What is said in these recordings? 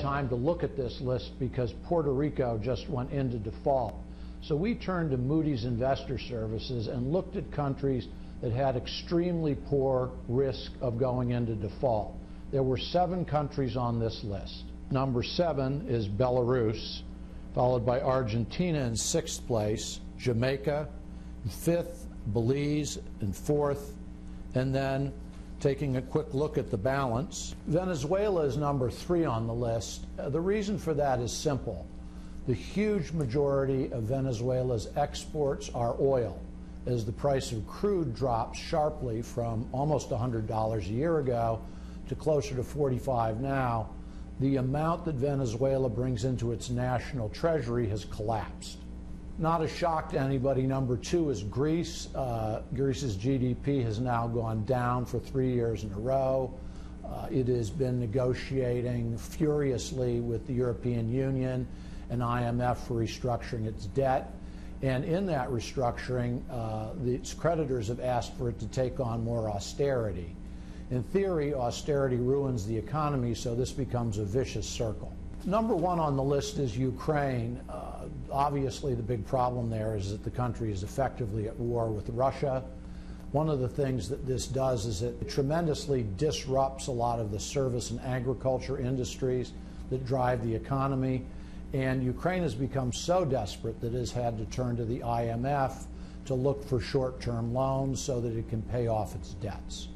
time to look at this list because Puerto Rico just went into default. So we turned to Moody's Investor Services and looked at countries that had extremely poor risk of going into default. There were 7 countries on this list. Number 7 is Belarus, followed by Argentina in 6th place, Jamaica in 5th, Belize in 4th, and then taking a quick look at the balance, Venezuela is number 3 on the list. The reason for that is simple. The huge majority of Venezuela's exports are oil. As the price of crude drops sharply from almost $100 a year ago to closer to 45 now, the amount that Venezuela brings into its national treasury has collapsed. Not a shock to anybody, number 2 is Greece. Greece's GDP has now gone down for 3 years in a row. It has been negotiating furiously with the European Union and IMF for restructuring its debt. And in that restructuring, its creditors have asked for it to take on more austerity. In theory, austerity ruins the economy, so this becomes a vicious circle. Number 1 on the list is Ukraine. Obviously, the big problem there is that the country is effectively at war with Russia. One of the things that this does is it tremendously disrupts a lot of the service and agriculture industries that drive the economy. And Ukraine has become so desperate that it has had to turn to the IMF to look for short-term loans so that it can pay off its debts.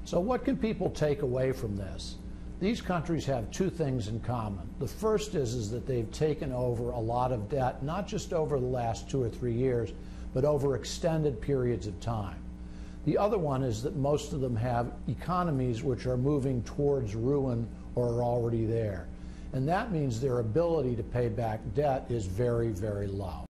So what can people take away from this? These countries have 2 things in common. The first is that they've taken over a lot of debt, not just over the last 2 or 3 years, but over extended periods of time. The other one is that most of them have economies which are moving towards ruin or are already there. And that means their ability to pay back debt is very, very low.